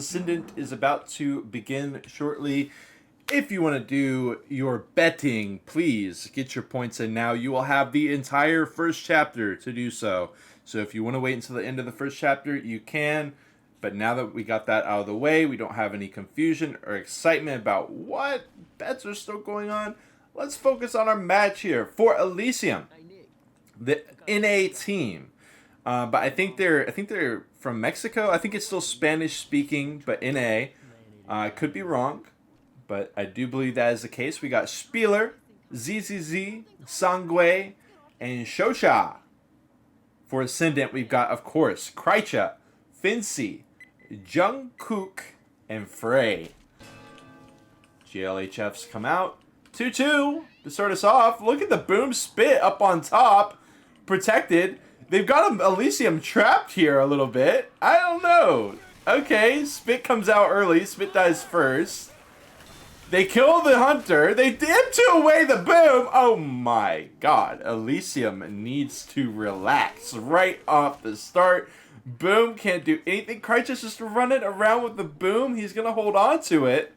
Ascendant is about to begin shortly. If you want to do your betting, please get your points in now. You will have the entire first chapter to do so. So if you want to wait until the end of the first chapter, you can. But now that we got that out of the way, we don't have any confusion or excitement about what bets are still going on. Let's focus on our match here for Elysium, the NA team. But I think they're from Mexico. I think it's still Spanish speaking, but NA. I could be wrong, but I do believe that is the case. We got Spieler, ZZZ, Sangwe, and Shosha. For Ascendant, we've got, of course, Krycha, Fincy, Jungkook, and Frey. GLHFs come out. 2-2 to start us off. Look at the boom spit up on top. Protected. They've got Elysium trapped here a little bit. I don't know. Okay, Spit comes out early. Spit dies first. They kill the hunter. They M2 away the boom. Oh my god. Elysium needs to relax right off the start. Boom can't do anything. Krychus just running around with the boom. He's going to hold on to it.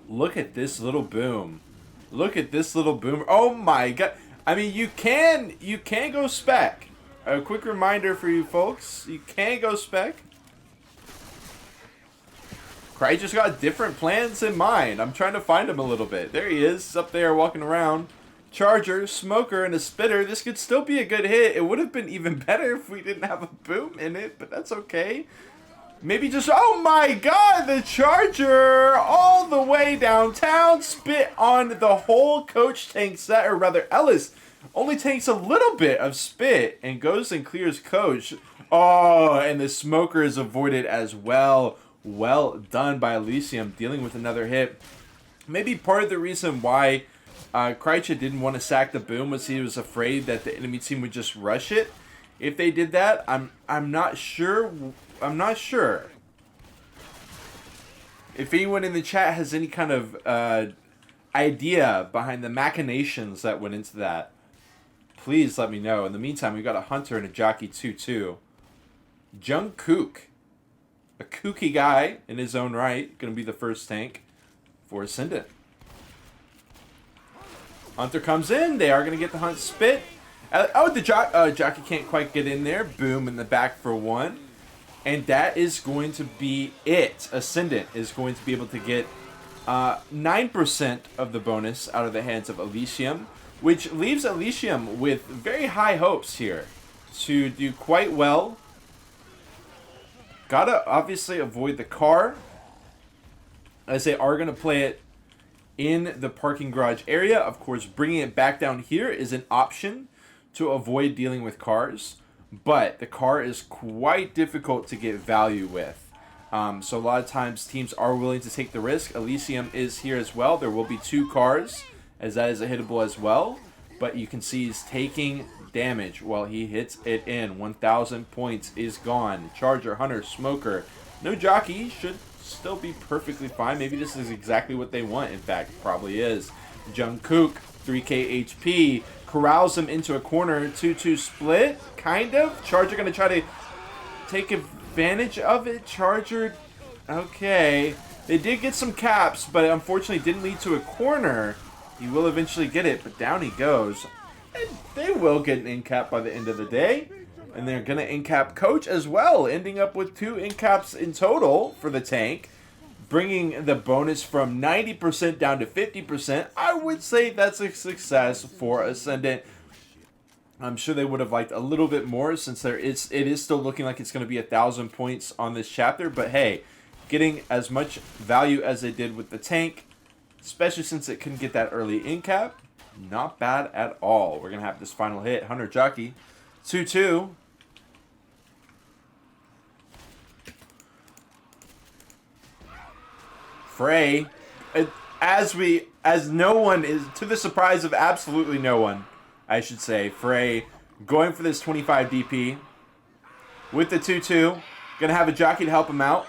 Look at this little boom. Look at this little boom. Oh my god. I mean, you can go spec. A quick reminder for you folks. You can go spec. Cry just got different plans in mind. I'm trying to find him a little bit. There he is, up there walking around. Charger, Smoker, and a Spitter. This could still be a good hit. It would have been even better if we didn't have a boom in it, but that's okay. Maybe just, oh my god, the Charger all the way downtown. Spit on the whole Coach tank set, or rather Ellis only takes a little bit of spit and goes and clears Coach. Oh, and the Smoker is avoided as well. Well done by Elysium, dealing with another hit. Maybe part of the reason why Krycha didn't want to sack the boom was he was afraid that the enemy team would just rush it. If they did that, I'm not sure. I'm not sure. If anyone in the chat has any kind of idea behind the machinations that went into that, please let me know. In the meantime, we've got a Hunter and a Jockey 2-2. Jungkook, a kooky guy in his own right, going to be the first tank for Ascendant. Hunter comes in. They are going to get the Hunt spit. Oh, the Jockey can't quite get in there. Boom in the back for one. And that is going to be it. Ascendant is going to be able to get 9% of the bonus out of the hands of Elysium, which leaves Elysium with very high hopes here to do quite well. Gotta obviously avoid the car, as they are going to play it in the parking garage area. Of course, bringing it back down here is an option to avoid dealing with cars. But the car is quite difficult to get value with. So a lot of times teams are willing to take the risk. Elysium is here as well. There will be two cars, as that is a hittable as well. But you can see he's taking damage while he hits it in. 1,000 points is gone. Charger, Hunter, Smoker. No Jockey. Should still be perfectly fine. Maybe this is exactly what they want. In fact, probably is. Jungkook, 3k HP. Corrals him into a corner. 2-2 split. Kind of. Charger going to try to take advantage of it. Charger. Okay. They did get some caps, but unfortunately didn't lead to a corner. He will eventually get it, but down he goes. And they will get an in cap by the end of the day. And they're going to in cap Coach as well, ending up with 2 in caps in total for the tank, bringing the bonus from 90% down to 50%. I would say that's a success for Ascendant. I'm sure they would have liked a little bit more, since it is still looking like it's going to be 1,000 points on this chapter. But hey, getting as much value as they did with the tank, especially since it couldn't get that early in cap, not bad at all. We're going to have this final hit. Hunter Jockey, 2-2. Frey, as no one is, to the surprise of absolutely no one, I should say, Frey going for this 25 DP with the 2-2. Gonna have a Jockey to help him out.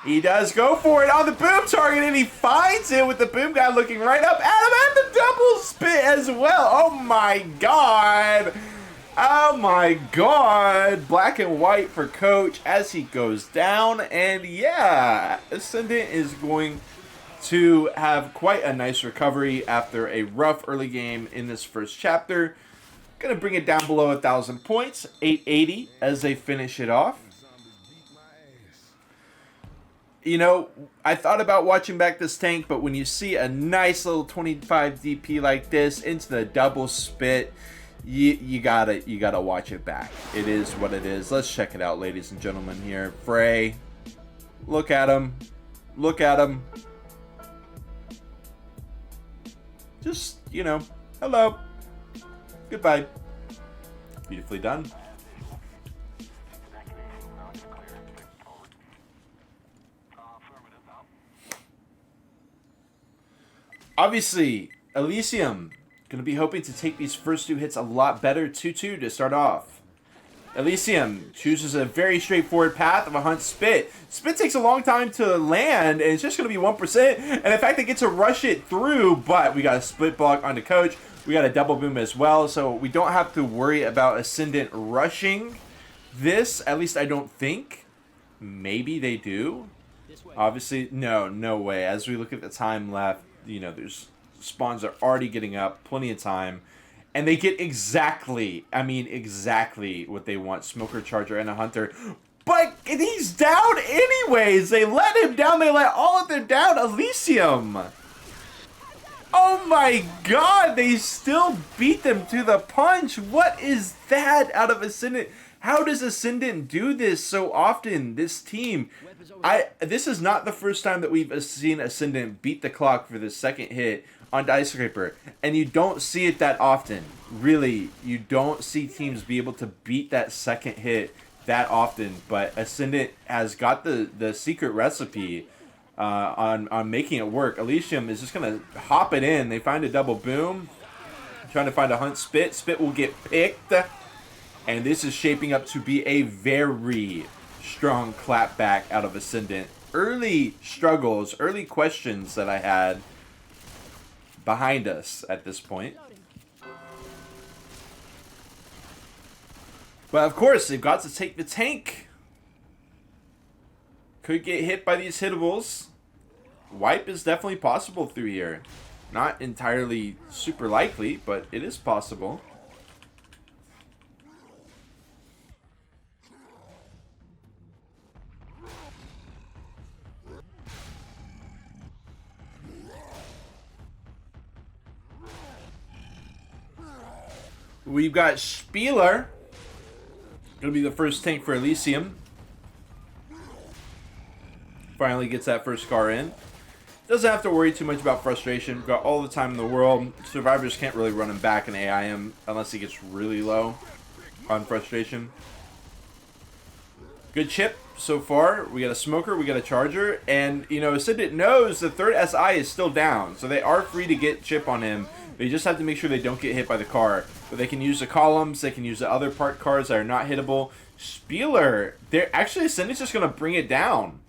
He does go for it on the boom target, and he finds it with the boom guy looking right up at him, and the double spit as well. Oh my god. Oh my god! Black and white for Coach as he goes down. And yeah, Ascendant is going to have quite a nice recovery after a rough early game in this first chapter. Gonna bring it down below 1,000 points, 880 as they finish it off. You know, I thought about watching back this tank, but when you see a nice little 25 DP like this into the double spit, you gotta watch it back. It is what it is. Let's check it out, ladies and gentlemen. Here, Frey, look at him, look at him. Just, you know, hello, goodbye. Beautifully done. Obviously, Elysium going to be hoping to take these first 2 hits a lot better. 2-2 to start off. Elysium chooses a very straightforward path of a hunt spit. Spit takes a long time to land, and it's just going to be 1%. And in fact, they get to rush it through, but we got a split block onto Coach. We got a double boom as well, so we don't have to worry about Ascendant rushing this. At least I don't think. Maybe they do. Obviously, no way. As we look at the time left, you know, there's spawns are already getting up, plenty of time, and they get exactly what they want: Smoker, Charger, and a Hunter. But he's down anyways. They let him down. They let all of them down. Elysium. Oh my god, they still beat them to the punch. What is that out of Ascendant? How does Ascendant do this so often, this team? This is not the first time that we've seen Ascendant beat the clock for the second hit on Diescraper, and you don't see it that often. Really, you don't see teams be able to beat that second hit that often, but Ascendant has got the secret recipe on making it work. Elysium is just going to hop it in. They find a double boom, trying to find a hunt spit. Spit will get picked, and this is shaping up to be a very strong clapback out of Ascendant. Early struggles, early questions that I had behind us at this point. But of course, they've got to take the tank. Could get hit by these hittables. Wipe is definitely possible through here. Not entirely super likely, but it is possible. We've got Spieler. Gonna be the first tank for Elysium. Finally gets that first car in. Doesn't have to worry too much about frustration. Got all the time in the world. Survivors can't really run him back in AIM unless he gets really low on frustration. Good chip so far. We got a Smoker, we got a Charger, and you know, Ascendant knows the third SI is still down, so they are free to get chip on him. They just have to make sure they don't get hit by the car. But they can use the columns, they can use the other part cars that are not hittable. Spieler, they're actually Ascendant's just gonna bring it down.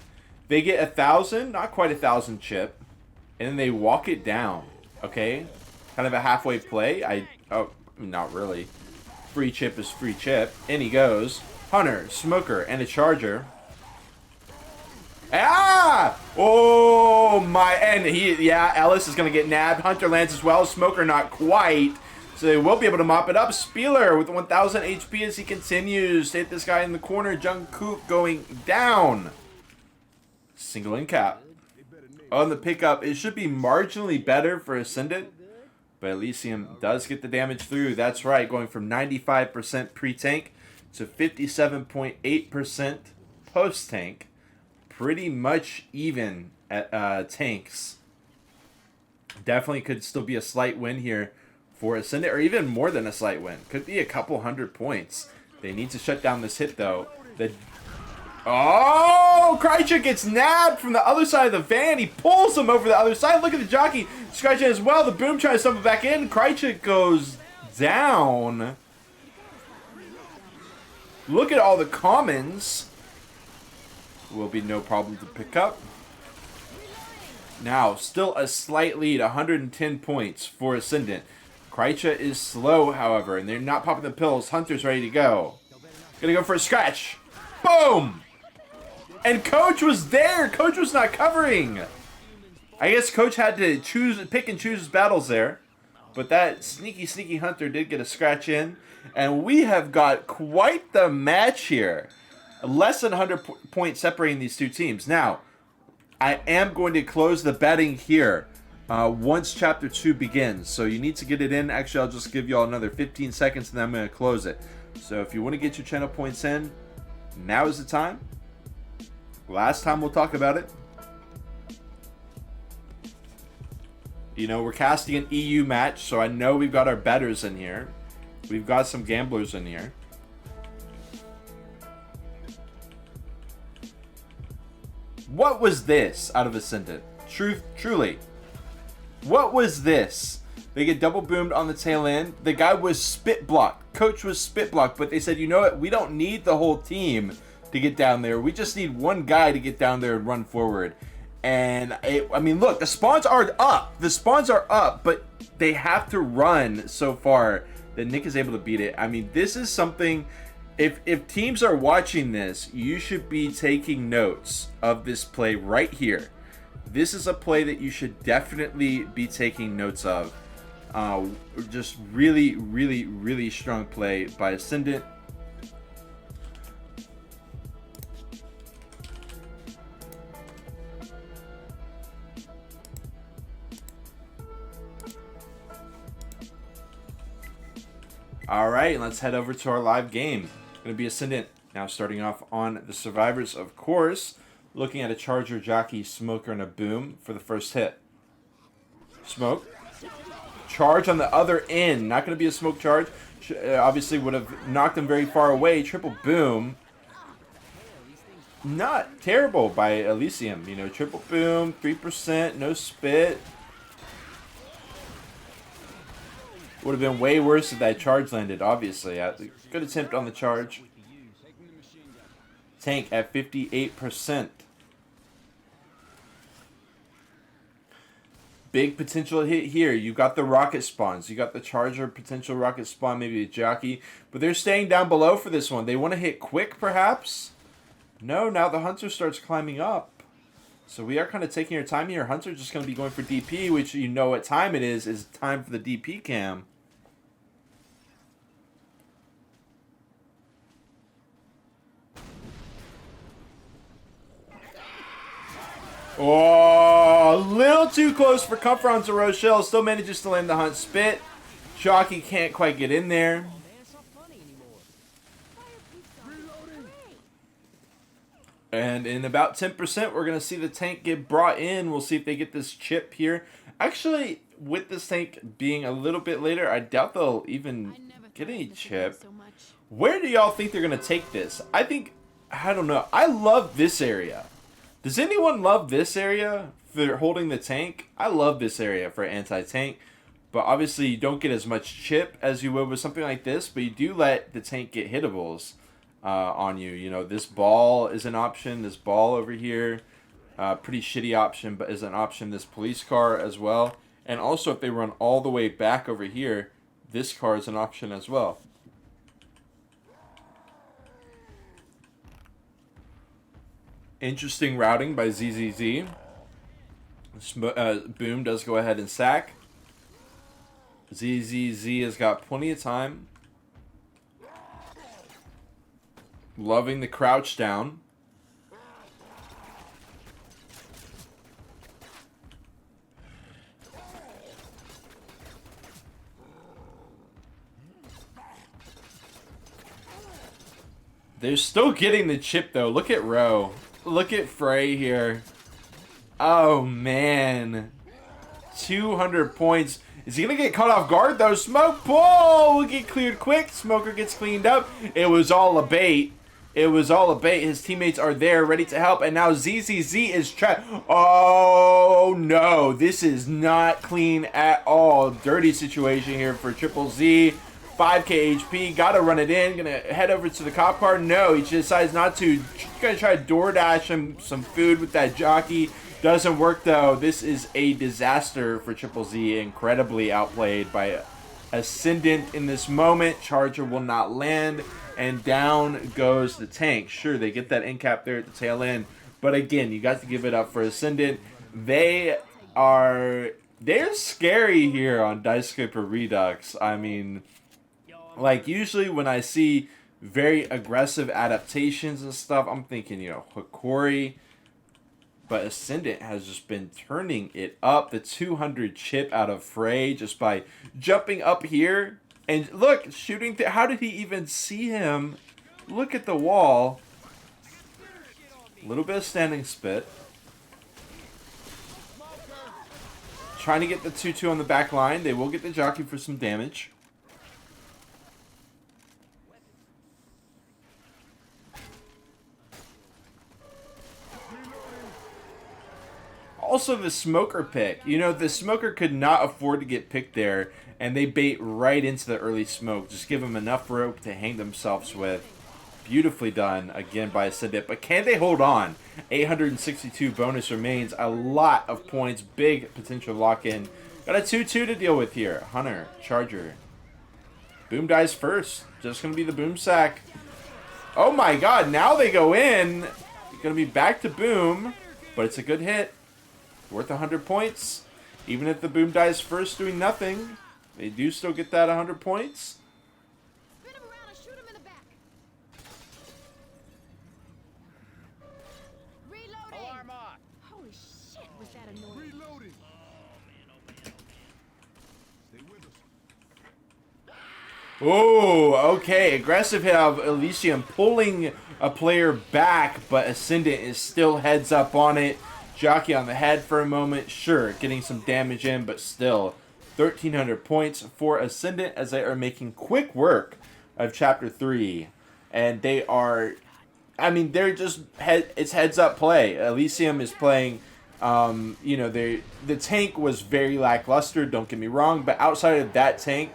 They get 1,000, not quite 1,000 chip, and then they walk it down. Okay, kind of a halfway play. Not really. Free chip is free chip. In he goes. Hunter, Smoker, and a Charger. Ah! Oh my! And Ellis is gonna get nabbed. Hunter lands as well. Smoker not quite. So they will be able to mop it up. Spieler with 1,000 HP as he continues to hit this guy in the corner. Jungkook going down. Single in cap. On the pickup, it should be marginally better for Ascendant, but Elysium does get the damage through. That's right, going from 95% pre-tank to 57.8% post-tank. Pretty much even at tanks. Definitely could still be a slight win here for Ascendant, or even more than a slight win. Could be a couple hundred points. They need to shut down this hit, though. Oh, Krychik gets nabbed from the other side of the van. He pulls him over the other side. Look at the jockey. Krychik as well. The boom trying to stumble back in. Krychik goes down. Look at all the commons. Will be no problem to pick up. Now, still a slight lead, 110 points for Ascendant. Of Krycha is slow, however, and they're not popping the pills. Hunter's ready to go. Gonna go for a scratch. Boom! And Coach was there. Coach was not covering. I guess Coach had to pick and choose his battles there. But that sneaky Hunter did get a scratch in. And we have got quite the match here. Less than 100 points separating these two teams. Now, I am going to close the betting here once Chapter 2 begins. So you need to get it in. Actually, I'll just give you all another 15 seconds and then I'm going to close it. So if you want to get your channel points in, now is the time. Last time we'll talk about it. You know, we're casting an EU match, so I know we've got our bettors in here. We've got some gamblers in here. What was this out of Ascendant? Truly. What was this? They get double boomed on the tail end. The guy was spit blocked. Coach was spit blocked, but they said, you know what? We don't need the whole team to get down there. We just need one guy to get down there and run forward. And I mean, look, the spawns are up. The spawns are up, but they have to run so far that Nick is able to beat it. I mean, this is something, if teams are watching this, you should be taking notes of this play right here. This is a play that you should definitely be taking notes of. Just really strong play by Ascendant. All right, let's head over to our live game. It's going to be Ascendant now, starting off on the survivors, of course. Looking at a Charger, Jockey, Smoker, and a Boom for the first hit. Smoke. Charge on the other end. Not going to be a smoke charge. Obviously would have knocked him very far away. Triple Boom. Not terrible by Elysium. You know, triple Boom, 3%, no spit. Would have been way worse if that charge landed, obviously. Good attempt on the charge. Tank at 58%. Big potential hit here. You got the rocket spawns. You got the Charger potential rocket spawn, maybe a Jockey. But they're staying down below for this one. They want to hit quick, perhaps? No, now the Hunter starts climbing up. So we are kind of taking our time here. Hunter's just going to be going for DP, which you know what time it is time for the DP cam. Oh, a little too close for comfort onto Rochelle. Still manages to land the Hunt spit. Jockey can't quite get in there. And in about 10%, we're going to see the tank get brought in. We'll see if they get this chip here. Actually, with this tank being a little bit later, I doubt they'll even get any chip. Where do y'all think they're going to take this? I don't know. I love this area. Does anyone love this area for holding the tank? I love this area for anti-tank. But obviously, you don't get as much chip as you would with something like this. But you do let the tank get hittables on you. You know, this ball is an option. This ball over here, pretty shitty option, but is an option. This police car as well. And also, if they run all the way back over here, this car is an option as well. Interesting routing by ZZZ. Boom does go ahead and sack. ZZZ has got plenty of time. Loving the crouch down. They're still getting the chip though. Look at Roe. Look at Frey here. Oh man. 200 points. Is he going to get caught off guard though? Smoke pull will get cleared quick. Smoker gets cleaned up. It was all a bait. It was all a bait. His teammates are there ready to help. And now ZZZ is trapped. Oh no. This is not clean at all. Dirty situation here for Triple Z. 5k HP, gotta run it in, gonna head over to the cop car. No, he decides not to. Gonna try to DoorDash him some food with that Jockey. Doesn't work though. This is a disaster for Triple Z. Incredibly outplayed by Ascendant in this moment. Charger will not land, and down goes the tank. Sure, they get that end cap there at the tail end, but again, you got to give it up for Ascendant. They're scary here on Diescraper Redux. I mean, like, usually when I see very aggressive adaptations and stuff, I'm thinking, you know, Hikori. But Ascendant has just been turning it up. The 200 chip out of Frey just by jumping up here. And look, shooting. How did he even see him? Look at the wall. A little bit of standing spit. Trying to get the 2-2 on the back line. They will get the jockey for some damage. Also, the smoker pick. You know, the smoker could not afford to get picked there, and they bait right into the early smoke. Just give them enough rope to hang themselves with. Beautifully done, again, by Ascendant. But can they hold on? 862 bonus remains. A lot of points. Big potential lock-in. Got a 2-2 to deal with here. Hunter, Charger. Boom dies first. Just going to be the boom sack. Oh my god, now they go in. Going to be back to boom, but it's a good hit. Worth 100 points. Even if the boom dies first doing nothing, they do still get that 100 points. Spin him around and shoot him in the back. Reloading. Alarm on. Holy shit, was that annoying. Reloading. Stay with us. Oh, okay. Aggressive hit of Elysium pulling a player back, but Ascendant is still heads up on it. Jockey on the head for a moment. Sure, getting some damage in, but still 1,300 points for Ascendant as they are making quick work of Chapter 3. And they are, I mean, they're just, it's heads up play. Elysium is playing, you know, the tank was very lackluster, don't get me wrong, but outside of that tank,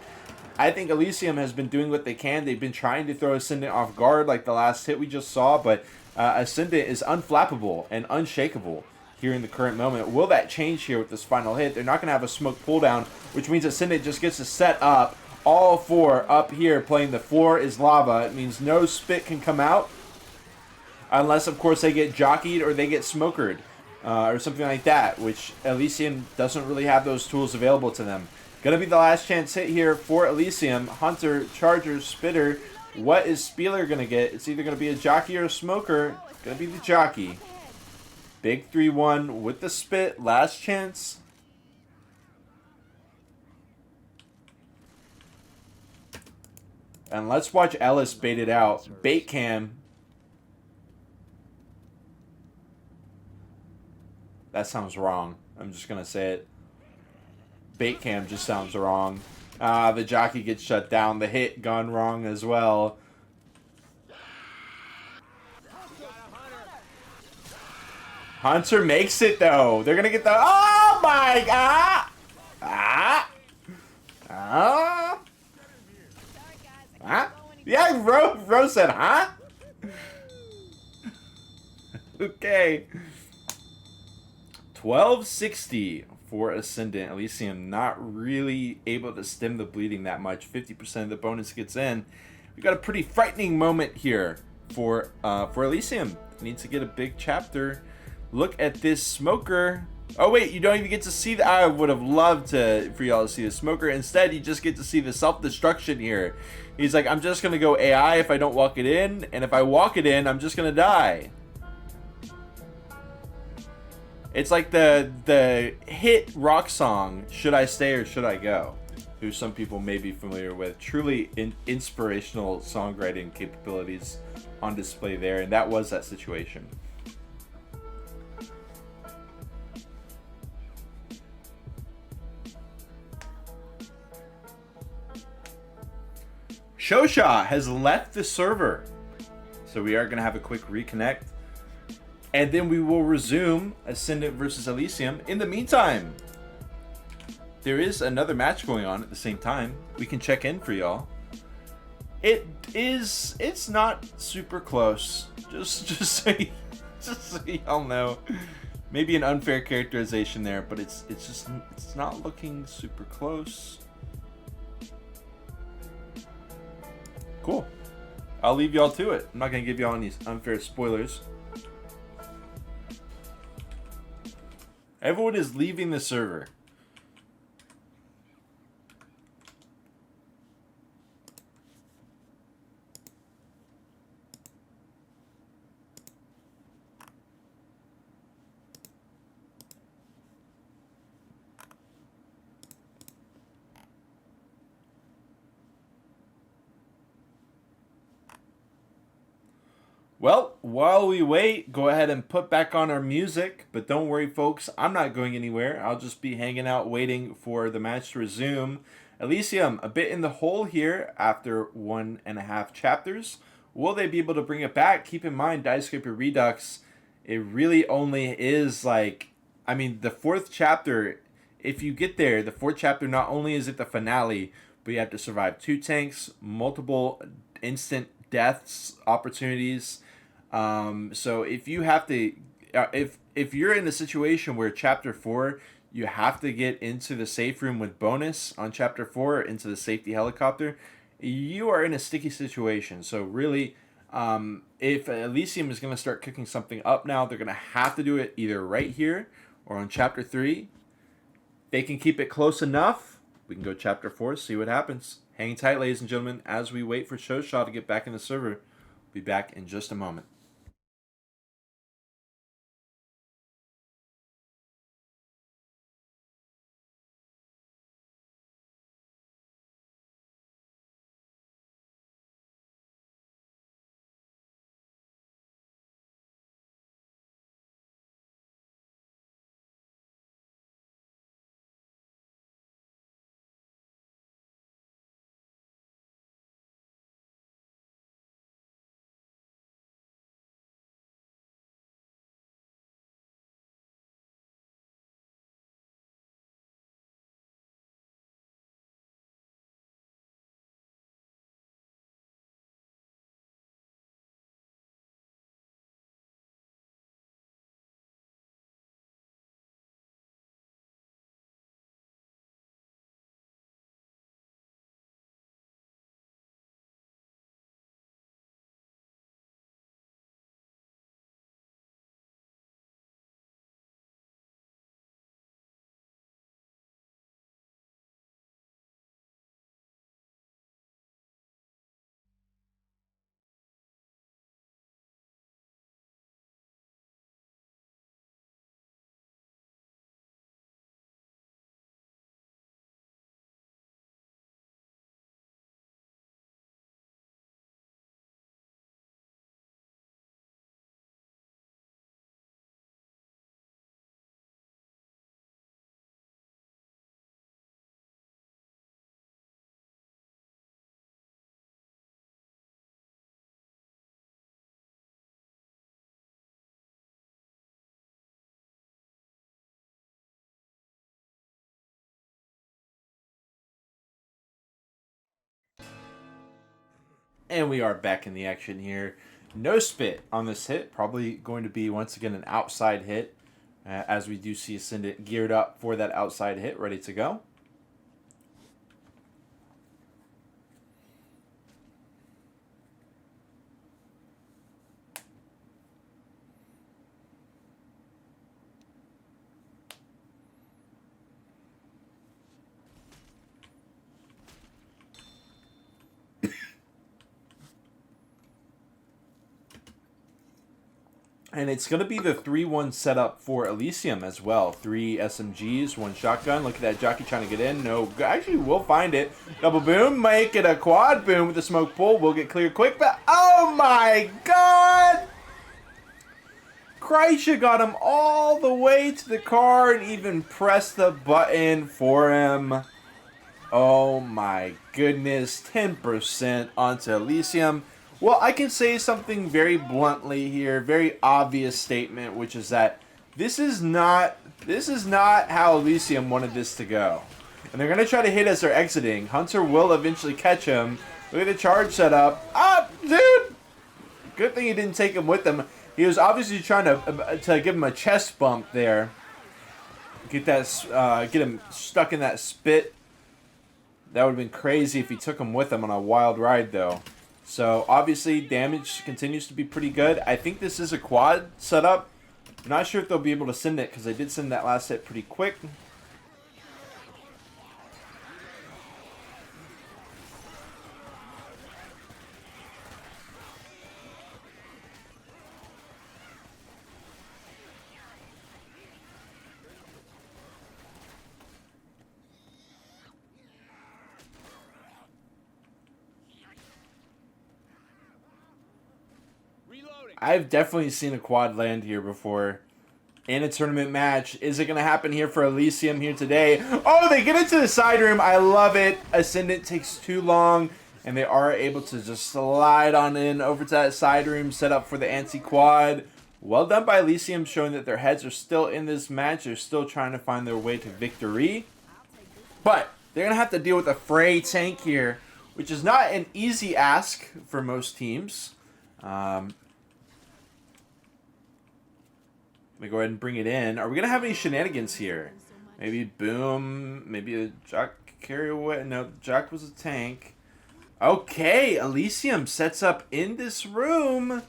I think Elysium has been doing what they can. They've been trying to throw Ascendant off guard like the last hit we just saw, but Ascendant is unflappable and unshakable here in the current moment. Will that change here with this final hit? They're not going to have a smoke pull down, which means Ascendant just gets to set up. All four up here playing the floor is lava. It means no spit can come out unless, of course, they get jockeyed or they get smokered or something like that, which Elysium doesn't really have those tools available to them. Gonna be the last chance hit here for Elysium. Hunter, Charger, Spitter. What is Spieler gonna get? It's either gonna be a jockey or a smoker. Gonna be the jockey. Big 3-1 with the spit. Last chance. And let's watch Ellis bait it out. Bait cam. That sounds wrong. I'm just gonna say it. Bait cam just sounds wrong. The jockey gets shut down. The hit gone wrong as well. Hunter makes it though. They're gonna get the. Oh my god! Huh? Yeah, Rose said, huh? Okay. 1260 for Ascendant. Elysium not really able to stem the bleeding that much. 50% of the bonus gets in. We got a pretty frightening moment here for Elysium. Needs to get a big chapter. Look at this smoker. Oh wait, you don't even get to see the. I would have loved for y'all to see the smoker. Instead, you just get to see the self-destruction here. He's like, I'm just gonna go AI if I don't walk it in, and if I walk it in, I'm just gonna die. It's like the hit rock song, Should I Stay or Should I Go? Who some people may be familiar with. Truly inspirational songwriting capabilities on display there, and that was that situation. Shosha has left the server, so we are going to have a quick reconnect. And then we will resume Ascendant versus Elysium. In the meantime, there is another match going on at the same time. We can check in for y'all. It's not super close. Just so y'all know. Maybe an unfair characterization there, but it's not looking super close. Cool. I'll leave y'all to it. I'm not going to give y'all any unfair spoilers. Everyone is leaving the server. Well, while we wait, go ahead and put back on our music. But don't worry, folks, I'm not going anywhere. I'll just be hanging out waiting for the match to resume. Elysium, a bit in the hole here after 1.5 chapters. Will they be able to bring it back? Keep in mind, Diescraper Redux, it really only is like... I mean, the 4th chapter, if you get there, the 4th chapter, not only is it the finale, but you have to survive 2 tanks, multiple instant deaths, opportunities... so if you have to, if you're in the situation where chapter 4, you have to get into the safe room with bonus on chapter 4 into the safety helicopter, you are in a sticky situation. So really, if Elysium is going to start cooking something up now, they're going to have to do it either right here or on chapter 3. They can keep it close enough. We can go chapter 4, see what happens. Hang tight, ladies and gentlemen, as we wait for Showshaw to get back in the server. Be back in just a moment. And we are back in the action here. No spit on this hit. Probably going to be, once again, an outside hit. As we do see Ascendant geared up for that outside hit, ready to go. And it's going to be the 3-1 setup for Elysium as well. 3 SMGs, 1 shotgun. Look at that jockey trying to get in. No, actually, we'll find it. Double boom, make it a quad boom with the smoke pull. We'll get clear quick, but oh my god! Kreisha got him all the way to the car and even pressed the button for him. Oh my goodness, 10% onto Elysium. Well, I can say something very bluntly here, very obvious statement, which is that this is not how Elysium wanted this to go. And they're going to try to hit as they're exiting. Hunter will eventually catch him. Look at the charge setup. Ah, dude! Good thing he didn't take him with him. He was obviously trying to give him a chest bump there. Get him stuck in that spit. That would have been crazy if he took him with him on a wild ride, though. So obviously damage continues to be pretty good. I think this is a quad setup. I'm not sure if they'll be able to send it because they did send that last hit pretty quick. I've definitely seen a quad land here before in a tournament match. Is it going to happen here for Elysium here today? Oh, they get into the side room. I love it. Ascendant takes too long, and they are able to just slide on in over to that side room, set up for the anti-quad. Well done by Elysium, showing that their heads are still in this match. They're still trying to find their way to victory. But they're going to have to deal with a Frey tank here, which is not an easy ask for most teams. Let me go ahead and bring it in. Are we going to have any shenanigans here? Maybe boom. Maybe a Jock carry away. No, Jock was a tank. Okay, Elysium sets up in this room.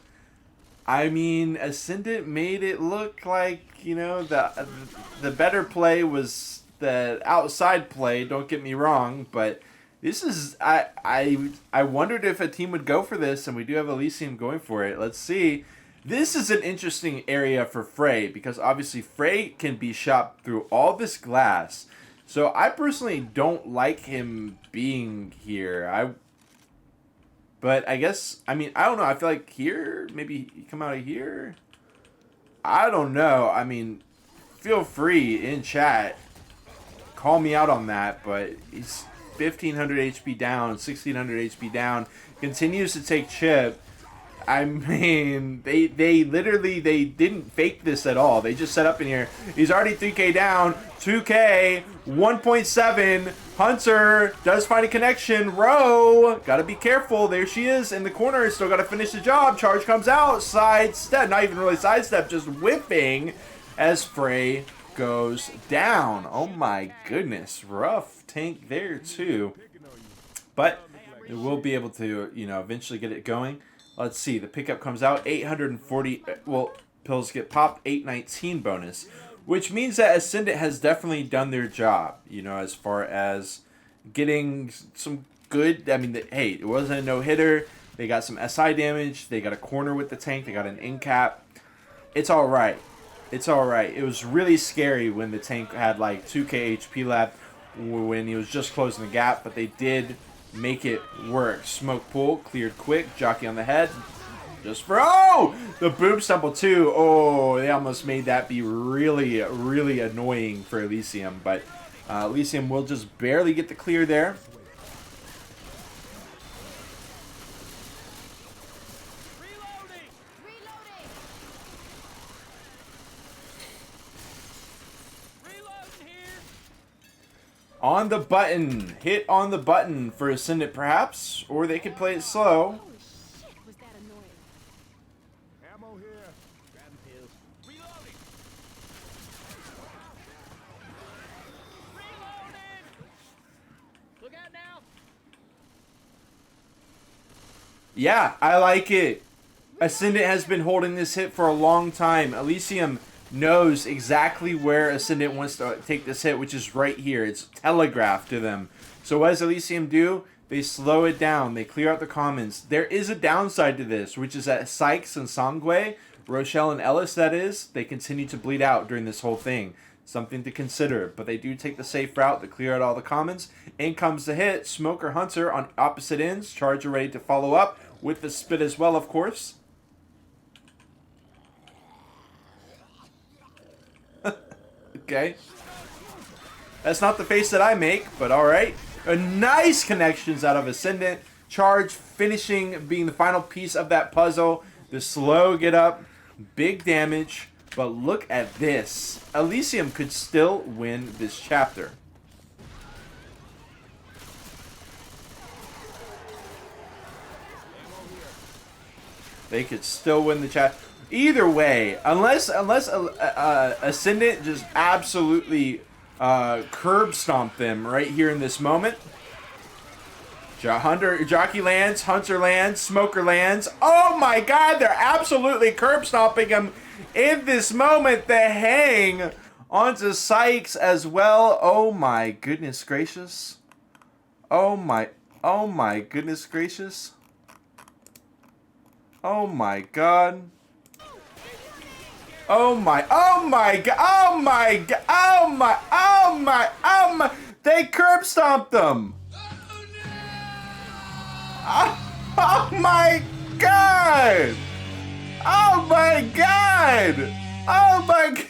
I mean, Ascendant made it look like, you know, the better play was the outside play. Don't get me wrong, but this is I wondered if a team would go for this, and we do have Elysium going for it. Let's see. This is an interesting area for Frey because obviously Frey can be shot through all this glass. So I personally don't like him being here. But I guess, I mean, I don't know. I feel like here, maybe he come out of here. I don't know. I mean, feel free in chat. Call me out on that, but he's 1,500 HP down, 1,600 HP down. Continues to take chip. I mean, they didn't fake this at all. They just set up in here. He's already 3K down, 2K, 1.7. Hunter does find a connection. Row, gotta be careful. There she is in the corner. Still gotta finish the job. Charge comes out. Sidestep, not even really sidestep, just whipping as Frey goes down. Oh my goodness, rough tank there too. But it will be able to, you know, eventually get it going. Let's see, the pickup comes out, 840, well, pills get popped, 819 bonus, which means that Ascendant has definitely done their job, you know, as far as getting some good, I mean, hey, it wasn't a no-hitter, they got some SI damage, they got a corner with the tank, they got an in cap, it's alright, it's alright. It was really scary when the tank had like 2k HP left, when he was just closing the gap, but they did make it work. Smoke pool cleared quick. Jockey on the head. Just for the boom stumble too. Oh, they almost made that be really, really annoying for Elysium, but Elysium will just barely get the clear there. On the button. Hit on the button for Ascendant, perhaps. Or they could play it slow. Holy shit, was that annoying? Ammo here. Grabbing pills. Reloading. Reloading. Look out now. Yeah, I like it. Ascendant has been holding this hit for a long time. Elysium knows exactly where Ascendant wants to take this hit, which is right here. It's telegraphed to them. So what does Elysium do? They slow it down. They clear out the commons. There is a downside to this, which is that Sykes and Sangwe, Rochelle and Ellis, that is, they continue to bleed out during this whole thing. Something to consider. But they do take the safe route to clear out all the commons. In comes the hit. Smoker Hunter on opposite ends. Charger ready to follow up with the spit as well, of course. Okay. That's not the face that I make, but alright. A nice connections out of Ascendant. Charge finishing being the final piece of that puzzle. The slow get up. Big damage. But look at this. Elysium could still win this chapter. They could still win the chapter. Either way, unless Ascendant just absolutely curb stomp them right here in this moment, Jockey lands, Hunter lands, Smoker lands. Oh my god, they're absolutely curb stomping him in this moment. The hang onto Sykes as well. Oh my goodness gracious. Oh my goodness gracious. Oh my god. Oh my god, oh my. They curb stomped them. Oh my god! Oh my god! Oh my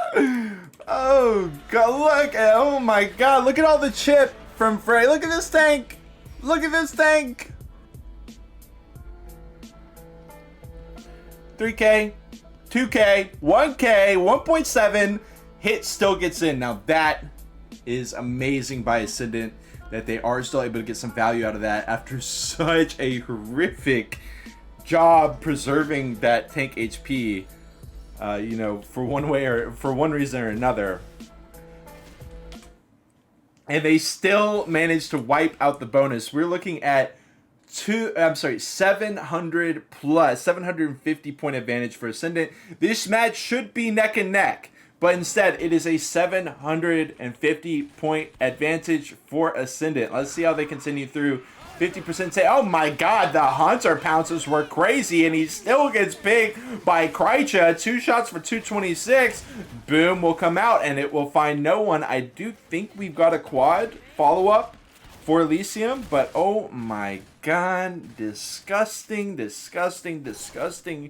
god! Oh god, look at, oh my god, look at all the chip from Frey. Look at this tank! Look at this tank! 3K, 2K, 1K, 1.7, hit still gets in. Now that is amazing by Ascendant, that they are still able to get some value out of that after such a horrific job preserving that tank HP, you know, for one reason or another. And they still managed to wipe out the bonus. We're looking at 700 plus 750 point advantage for Ascendant. This match should be neck and neck, but instead it is a 750 point advantage for Ascendant. Let's see how they continue through. 50% say, oh my god, the Hunter pounces were crazy, and he still gets picked by Krycha. 2 shots for 226. Boom will come out, and it will find no one. I do think we've got a quad follow-up for Elysium, but oh my god, disgusting, disgusting, disgusting.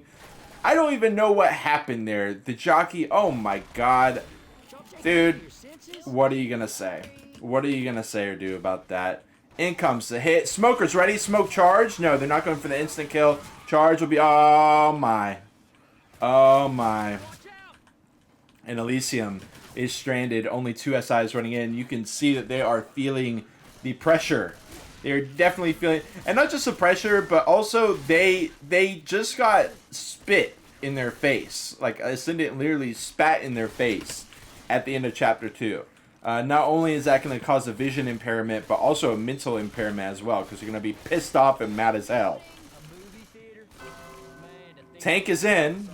I don't even know what happened there. The jockey, oh my god. Dude, what are you gonna say? What are you gonna say or do about that? In comes the hit. Smoker's ready. Smoke charge. No, they're not going for the instant kill. Charge will be, oh my. Oh my. And Elysium is stranded. Only 2 SIs running in. You can see that they are feeling the pressure. They're definitely feeling, and not just the pressure, but also they just got spit in their face. Like Ascendant literally spat in their face at the end of chapter 2. Not only is that going to cause a vision impairment, but also a mental impairment as well, because you're going to be pissed off and mad as hell. Tank is in.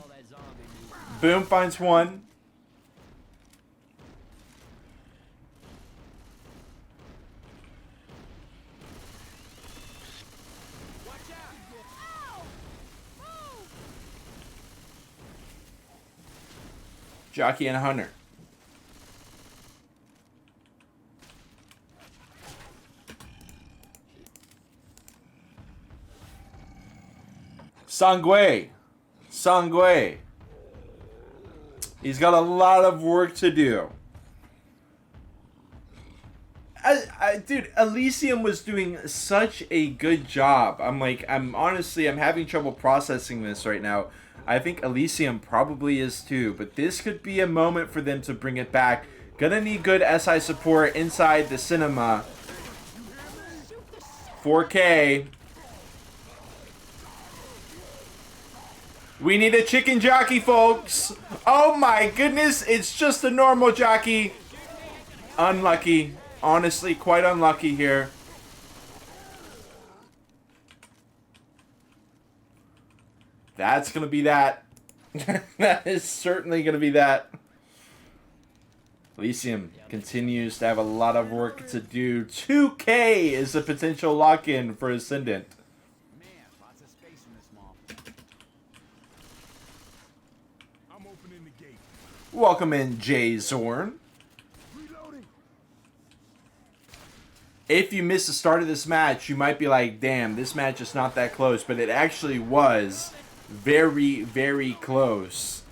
Boom finds one. Jockey and Hunter. Sangwe. He's got a lot of work to do. Dude, Elysium was doing such a good job. I'm having trouble processing this right now. I think Elysium probably is too, but this could be a moment for them to bring it back. Gonna need good SI support inside the cinema. 4K. We need a chicken jockey, folks. Oh my goodness, it's just a normal jockey. Unlucky. Honestly, quite unlucky here. That's going to be that. That is certainly going to be that. Elysium continues to have a lot of work to do. 2K is a potential lock-in for Ascendant. Welcome in, Jay Zorn. If you missed the start of this match, you might be like, damn, this match is not that close. But it actually was very, very close.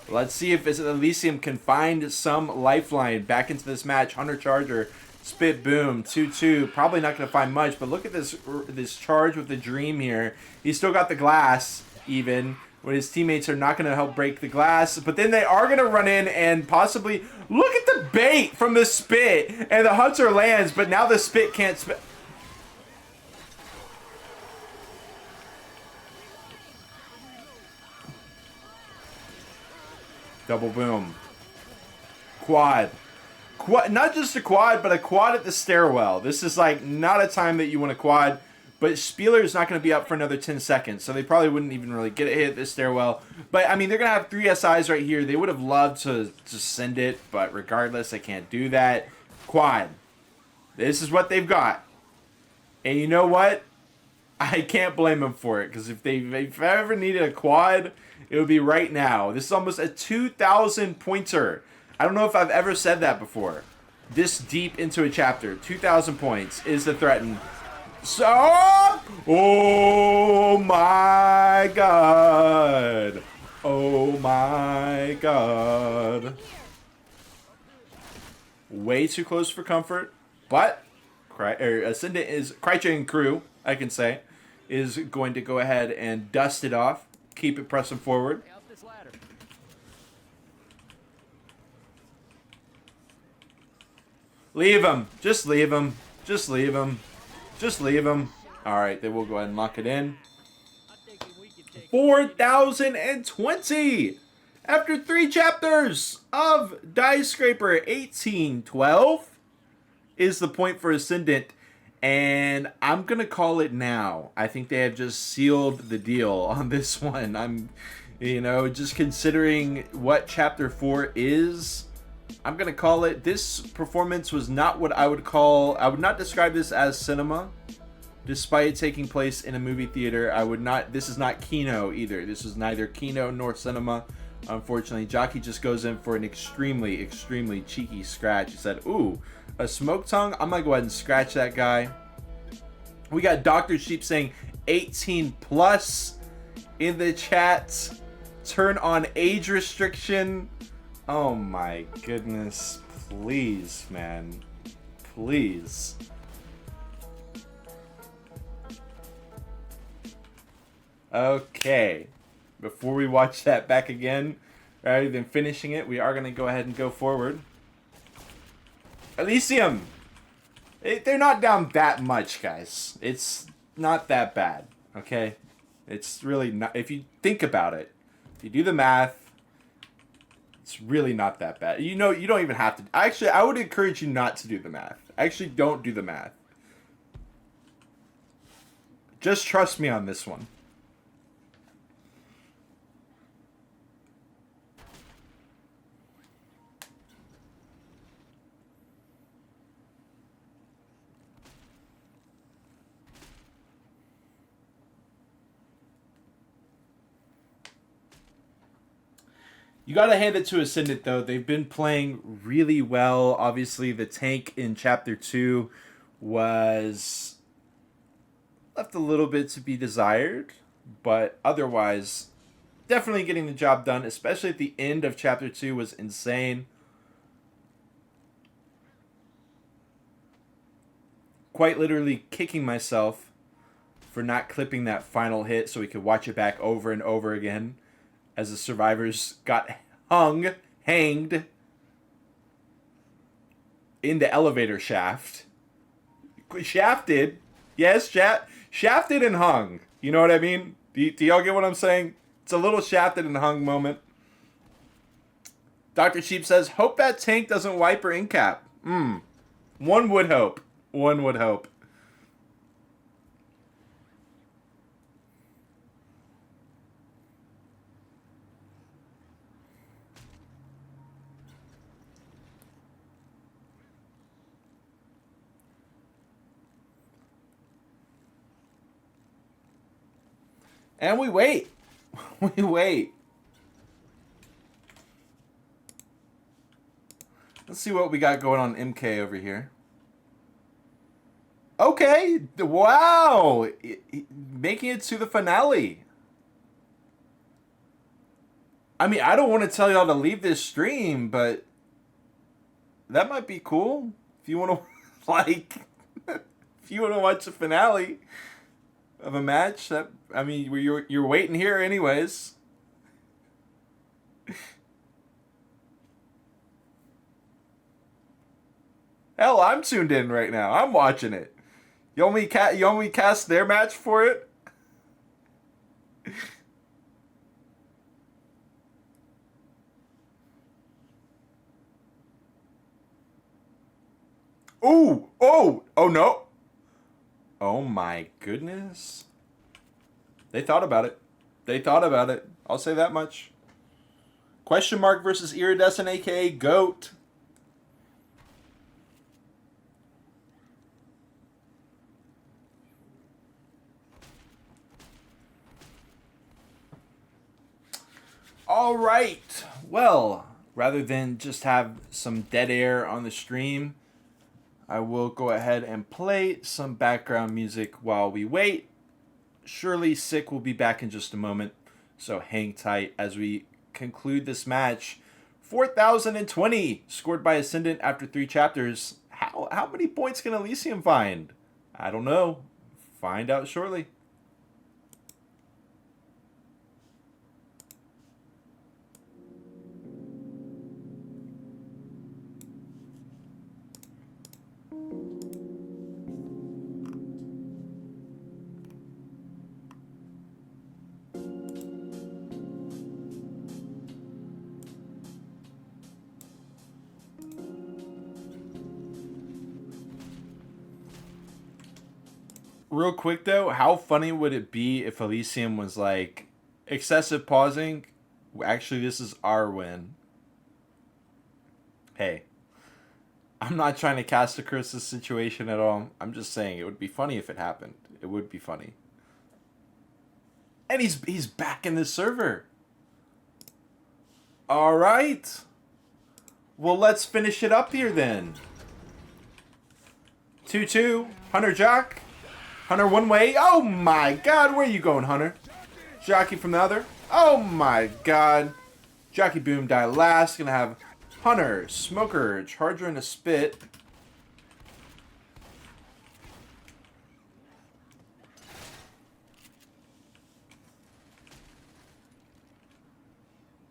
Let's see if Elysium can find some lifeline back into this match. Hunter Charger, spit boom, 2-2. Probably not going to find much, but look at this charge with the Dream here. He's still got the glass, even, when his teammates are not going to help break the glass. But then they are going to run in and possibly... Look at the bait from the spit, and the Hunter lands, but now the spit can't spit. Double boom. Quad. not just a quad, but a quad at the stairwell. This is like not a time that you want to quad, but Spieler is not going to be up for another 10 seconds, so they probably wouldn't even really get a hit at this stairwell. But I mean, they're going to have 3 SIs right here. They would have loved to just send it, but regardless, they can't do that. Quad. This is what they've got. And you know what? I can't blame them for it, because if I ever needed a quad, it would be right now. This is almost a 2,000 pointer. I don't know if I've ever said that before. This deep into a chapter, 2,000 points is the threaten. So, oh my god. Oh my god. Way too close for comfort, but Ascendant is, Criterion crew, I can say, is going to go ahead and dust it off. Keep it pressing forward. Up this ladder. Leave him. Just leave him. Just leave him. Just leave him. Alright, then we'll go ahead and lock it in. 4,020! After 3 chapters of Diescraper, 1812 is the point for Ascendant. And I'm going to call it now. I think they have just sealed the deal on this one. I'm, just considering what Chapter 4 is, I'm going to call it. This performance was not what I would call, I would not describe this as cinema. Despite it taking place in a movie theater, I would not, this is not Kino either. This is neither Kino nor cinema. Unfortunately, Jockey just goes in for an extremely, extremely cheeky scratch. He said, ooh, a smoke tongue? I'm going to go ahead and scratch that guy. We got Dr. Sheep saying 18 plus in the chat. Turn on age restriction. Oh my goodness. Please, man. Please. Okay. Before we watch that back again, rather than finishing it, we are going to go ahead and go forward. Elysium! They're not down that much, guys. It's not that bad, okay? It's really not, if you think about it, if you do the math, it's really not that bad. You don't even have to, actually, I would encourage you not to do the math. Actually, don't do the math. Just trust me on this one. You gotta hand it to Ascendant, though. They've been playing really well. Obviously, the tank in Chapter 2 was left a little bit to be desired, but otherwise, definitely getting the job done, especially at the end of Chapter 2 was insane. Quite literally kicking myself for not clipping that final hit so we could watch it back over and over again. As the survivors got hanged in the elevator shaft. Shafted. Yes, shafted and hung. You know what I mean? Do y'all get what I'm saying? It's a little shafted and hung moment. Dr. Sheep says, hope that tank doesn't wipe her incap. One would hope. One would hope. And we wait. We wait. Let's see what we got going on MK over here. Okay. Wow. Making it to the finale. I mean, I don't want to tell y'all to leave this stream, but that might be cool. If you want to, like, if you want to watch the finale of a match, that, I mean, you're waiting here anyways. Hell, I'm tuned in right now. I'm watching it. You want me cast their match for it? Ooh! Oh! Oh no! Oh my goodness. They thought about it. They thought about it. I'll say that much. Question mark versus Iridescent, aka GOAT. All right. Well, rather than just have some dead air on the stream, I will go ahead and play some background music while we wait. Surely Sick will be back in just a moment, so hang tight as we conclude this match. 4,020 scored by Ascendant after 3 chapters. How many points can Elysium find? I don't know. Find out shortly. Real quick though, how funny would it be if Elysium was like, excessive pausing, actually this is our win. Hey, I'm not trying to cast a curse this situation at all. I'm just saying it would be funny if it happened. It would be funny. And he's back in the server. All right. Well, let's finish it up here then. 2-2, Hunter Jock. Hunter one way. Oh my god, where are you going, Hunter? Jockey from the other. Oh my god. Jockey Boom die last. Gonna have Hunter, Smoker, Charger, and a Spit.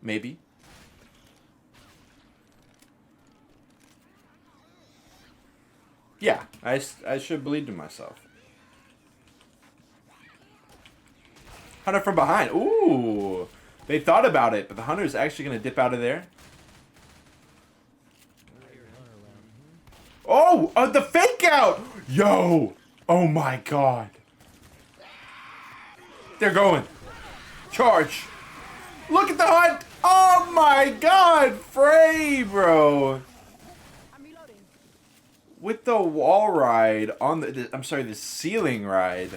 Maybe. Yeah, I should believe in myself. Hunter from behind. Ooh. They thought about it, but the Hunter's actually going to dip out of there. Oh, the fake out. Yo. Oh my god. They're going. Charge. Look at the hunt. Oh my god. Frey, bro. With the wall ride on the... I'm sorry, the ceiling ride.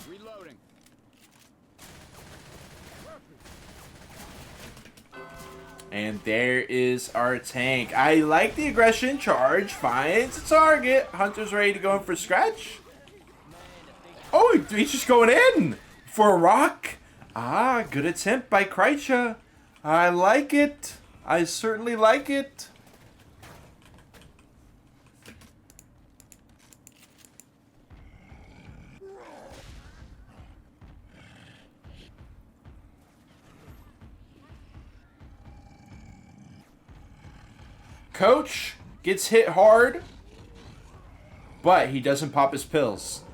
Reloading. And there is our tank. I like the aggression. Charge finds a target. Hunter's ready to go in for scratch. Oh, he's just going in for a rock. Ah, good attempt by Kreitcha. I like it. I certainly like it. Coach gets hit hard, but he doesn't pop his pills.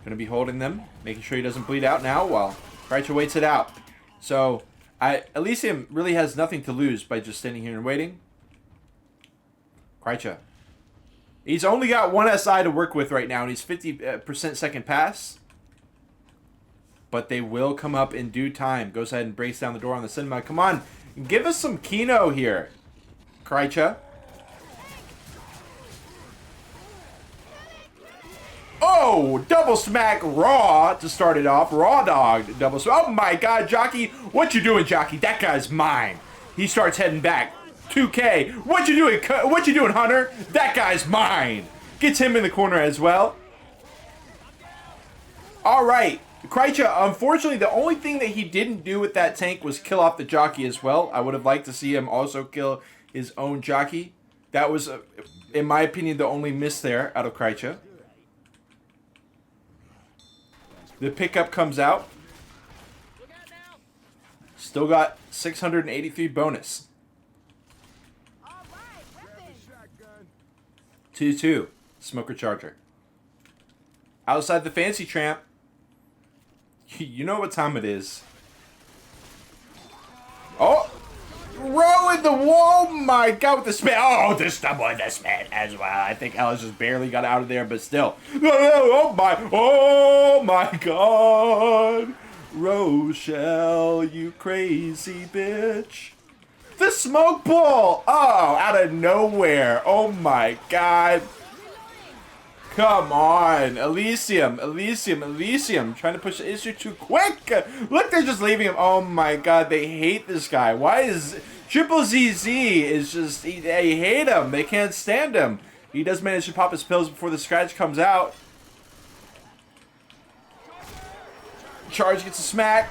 Gonna be holding them, making sure he doesn't bleed out now while Kreitcha waits it out. So, Elysium really has nothing to lose by just standing here and waiting. Kreitcha. He's only got one SI to work with right now, and he's 50% second pass. But they will come up in due time. Goes ahead and breaks down the door on the cinema. Come on, give us some Kino here, Kreitcha. Oh, double smack raw to start it off. Raw dog double smack. Oh my god, Jockey. What you doing, Jockey? That guy's mine. He starts heading back. 2K. What you doing? What you doing, Hunter? That guy's mine. Gets him in the corner as well. All right. Kreitcha, unfortunately, the only thing that he didn't do with that tank was kill off the Jockey as well. I would have liked to see him also kill his own Jockey. That was, in my opinion, the only miss there out of Kreitcha. The pickup comes out. Still got 683 bonus. 2-2. Smoker Charger. Outside the Fancy Tramp. You know what time it is. Oh! Row in the wall! My god, with the spin. Oh, the stumble and the spin as well. I think Ellis just barely got out of there, but still. Oh my god. Rochelle, you crazy bitch. The smoke ball! Oh, out of nowhere. Oh my god. Come on. Elysium. Trying to push the issue too quick. Look, they're just leaving him. Oh my god, they hate this guy. Why is Triple ZZ is just, they hate him. They can't stand him. He does manage to pop his pills before the scratch comes out. Charge gets a smack.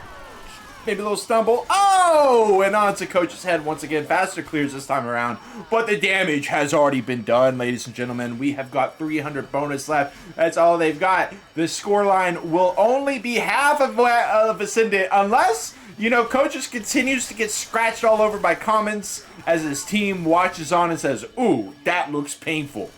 Maybe a little stumble. Oh! And onto Coach's head once again. Faster clears this time around. But the damage has already been done, ladies and gentlemen. We have got 300 bonus left. That's all they've got. The scoreline will only be half of Ascendant unless, you know, Coach just continues to get scratched all over by comments as his team watches on and says, ooh, that looks painful.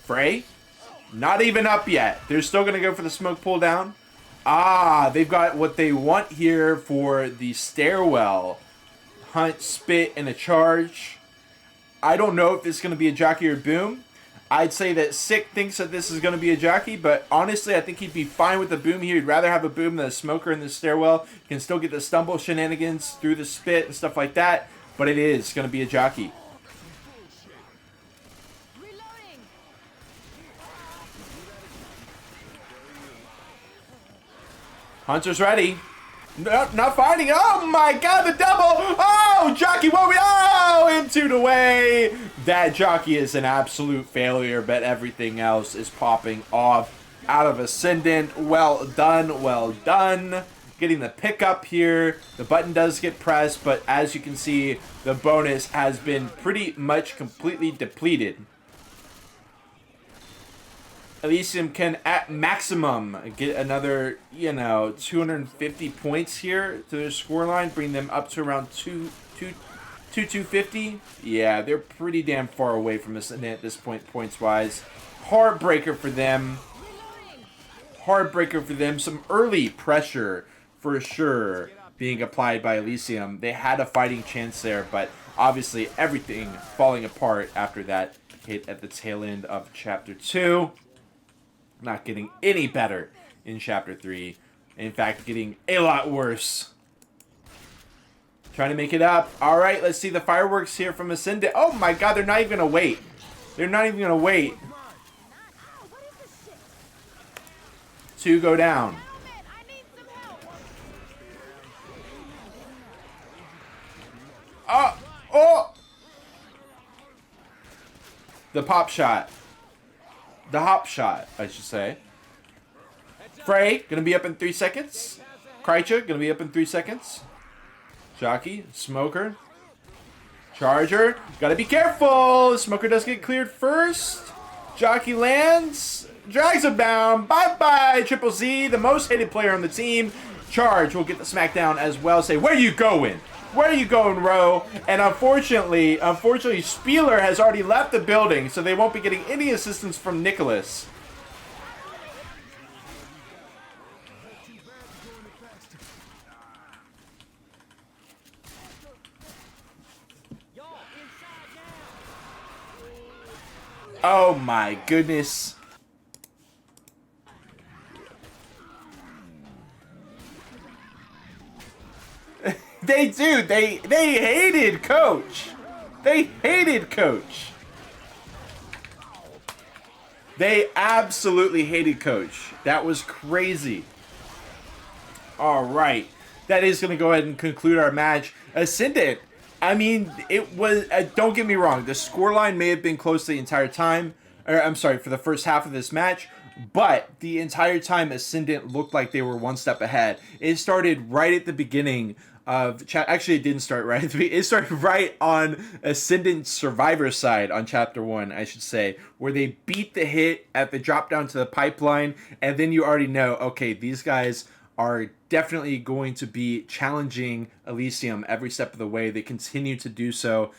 Frey, not even up yet. They're still going to go for the smoke pull down. Ah, they've got what they want here for the stairwell. Hunt, spit, and a charge. I don't know if this is going to be a jockey or boom. I'd say that Sick thinks that this is going to be a jockey, but honestly, I think he'd be fine with the boom here. He'd rather have a boom than a smoker in the stairwell. You can still get the stumble shenanigans through the spit and stuff like that, but it is going to be a jockey. Hunter's ready. No, not fighting. Oh my god, the double. Oh, jockey, what we. Oh, into the way. That jockey is an absolute failure, but everything else is popping off out of Ascendant. Well done, well done. Getting the pickup here. The button does get pressed, but as you can see, the bonus has been pretty much completely depleted. Elysium can, at maximum, get another, 250 points here to their scoreline, bring them up to around 250. Yeah, they're pretty damn far away from Ascendant at this point, points-wise. Heartbreaker for them. Heartbreaker for them. Some early pressure, for sure, being applied by Elysium. They had a fighting chance there, but obviously everything falling apart after that hit at the tail end of Chapter 2. Not getting any better in Chapter 3. In fact, getting a lot worse. Trying to make it up. All right, let's see the fireworks here from Ascendant. Oh my god, they're not even going to wait. They're not even going to wait. 2 go down. Oh! The pop shot. The hop shot, I should say. Frey, gonna be up in 3 seconds. Krycha, gonna be up in 3 seconds. Jockey, Smoker. Charger, gotta be careful. Smoker does get cleared first. Jockey lands, drags him down. Bye-bye, Triple Z, the most hated player on the team. Charge will get the smackdown as well. Say, where you going? Where are you going, Ro? And unfortunately, Spieler has already left the building, so they won't be getting any assistance from Nicholas. Oh my goodness. They do. They hated Coach. They hated Coach. They absolutely hated Coach. That was crazy. All right. That is going to go ahead and conclude our match. Ascendant. I mean, it was, don't get me wrong. The scoreline may have been close the entire time. Or, I'm sorry, for the first half of this match. But the entire time, Ascendant looked like they were one step ahead. It started right at the beginning of actually, it didn't start right at the beginning. It started right on Ascendant's Survivor side on Chapter 1, I should say, where they beat the hit at the drop down to the pipeline, and then you already know, okay, these guys are definitely going to be challenging Elysium every step of the way. They continue to do so.